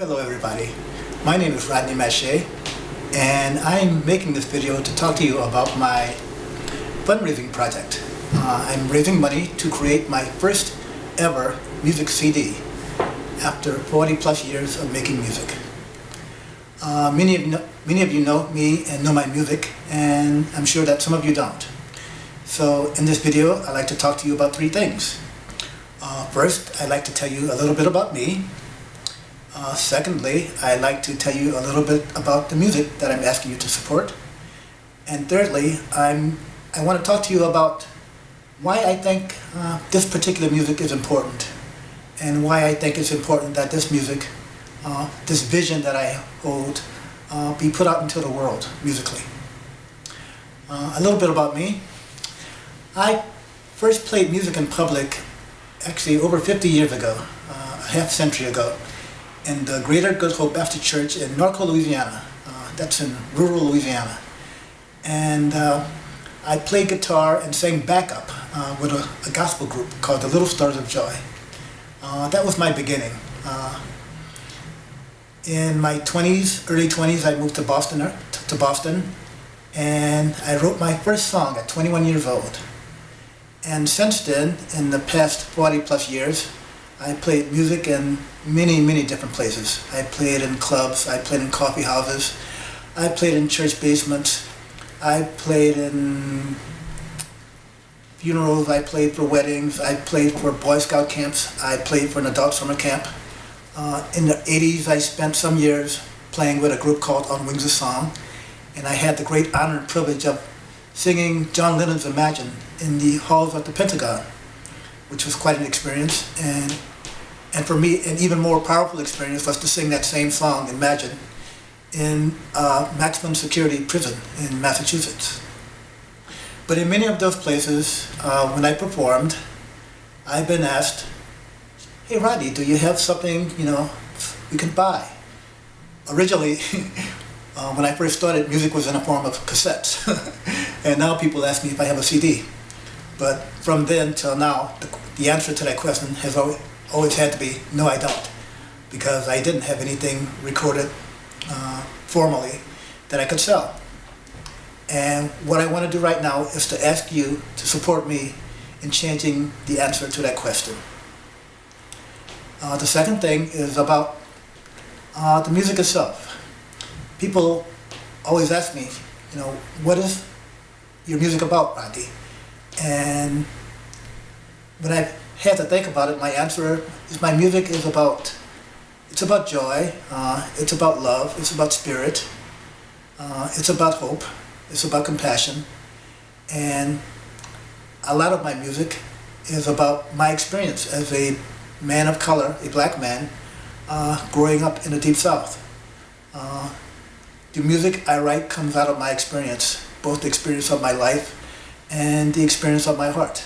Hello everybody, my name is Rodney Mashia and I'm making this video to talk to you about my fundraising project. I'm raising money to create my first ever music CD after 40 plus years of making music. Many of you know me and know my music, and I'm sure that some of you don't. So in this video I'd like to talk to you about three things. First, I'd like to tell you a little bit about me. Secondly, I'd like to tell you a little bit about the music that I'm asking you to support. And thirdly, I want to talk to you about why I think this particular music is important, and why I think it's important that this music, this vision that I hold, be put out into the world musically. A little bit about me. I first played music in public actually over 50 years ago, a half century ago, in the Greater Good Hope Baptist Church in Norco, Louisiana. That's in rural Louisiana. And I played guitar and sang backup with a gospel group called the Little Stars of Joy. That was my beginning. In my 20s, early 20s, I moved to Boston, and I wrote my first song at 21 years old. And since then, in the past 40 plus years, I played music in many different places. I played in clubs, I played in coffee houses, I played in church basements, I played in funerals, I played for weddings, I played for Boy Scout camps, I played for an adult summer camp. In the 80s, I spent some years playing with a group called On Wings of Song, and I had the great honor and privilege of singing John Lennon's Imagine in the halls of the Pentagon, which was quite an experience. And for me, an even more powerful experience was to sing that same song, Imagine, in a maximum security prison in Massachusetts. But in many of those places, when I performed, I've been asked, "Hey Rodney, do you have something, you can buy?" Originally, when I first started, music was in the form of cassettes. And now people ask me if I have a CD. But from then till now, the answer to that question has always had to be, no, I don't. Because I didn't have anything recorded formally that I could sell. And what I want to do right now is to ask you to support me in changing the answer to that question. The second thing is about the music itself. People always ask me, what is your music about, Rodney? And when I had to think about it, my answer is my music is about, it's about joy, it's about love, it's about spirit, it's about hope, it's about compassion, and a lot of my music is about my experience as a man of color, a black man, growing up in the Deep South. The music I write comes out of my experience, both the experience of my life and the experience of my heart.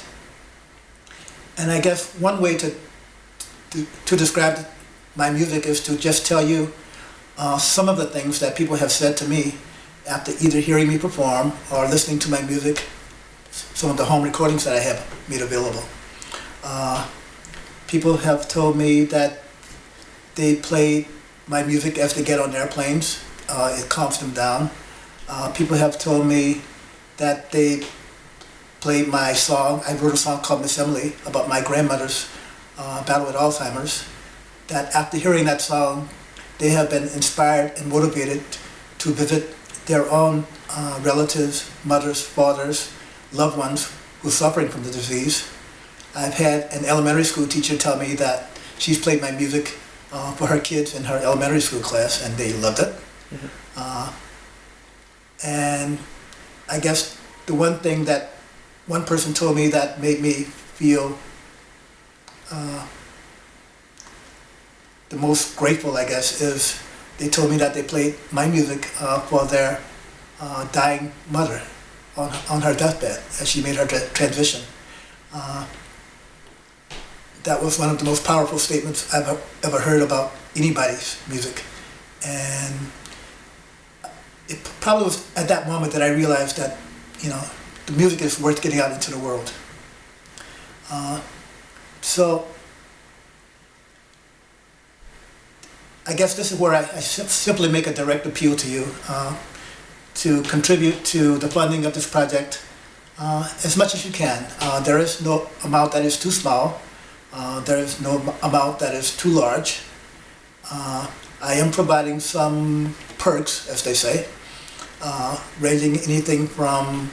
And I guess one way to describe my music is to just tell you some of the things that people have said to me after either hearing me perform or listening to my music, some of the home recordings that I have made available. People have told me that they play my music as they get on airplanes. It calms them down. People have told me that they play my song. I wrote a song called Miss Emily about my grandmother's battle with Alzheimer's. That after hearing that song, they have been inspired and motivated to visit their own relatives, mothers, fathers, loved ones who are suffering from the disease. I've had an elementary school teacher tell me that she's played my music for her kids in her elementary school class, and they loved it. Mm-hmm. And I guess the one thing that one person told me that made me feel the most grateful, I guess, is they told me that they played my music for their dying mother on her deathbed as she made her transition. That was one of the most powerful statements I've ever heard about anybody's music. And it probably was at that moment that I realized that, the music is worth getting out into the world. So I guess this is where I simply make a direct appeal to you to contribute to the funding of this project as much as you can. There is no amount that is too small. There is no amount that is too large. I am providing some perks, as they say, ranging anything from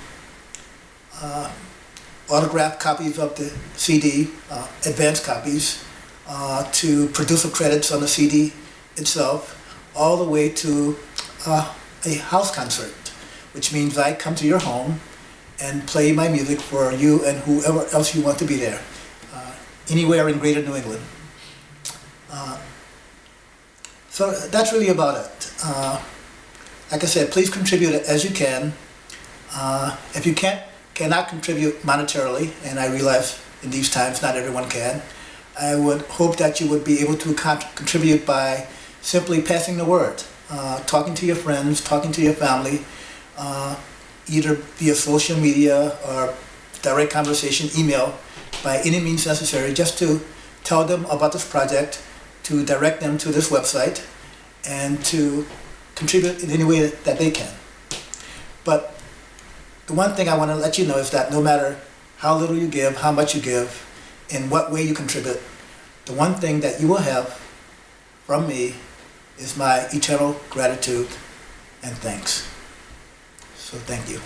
autographed copies of the CD, advanced copies, to producer credits on the CD itself, all the way to a house concert, which means I come to your home and play my music for you and whoever else you want to be there, anywhere in Greater New England. So that's really about it. Like I said, please contribute as you can. If you cannot contribute monetarily, and I realize in these times not everyone can, I would hope that you would be able to contribute by simply passing the word, talking to your friends, talking to your family, either via social media or direct conversation, email, by any means necessary, just to tell them about this project, to direct them to this website, and to contribute in any way that they can. But the one thing I want to let you know is that no matter how little you give, how much you give, in what way you contribute, the one thing that you will have from me is my eternal gratitude and thanks. So thank you.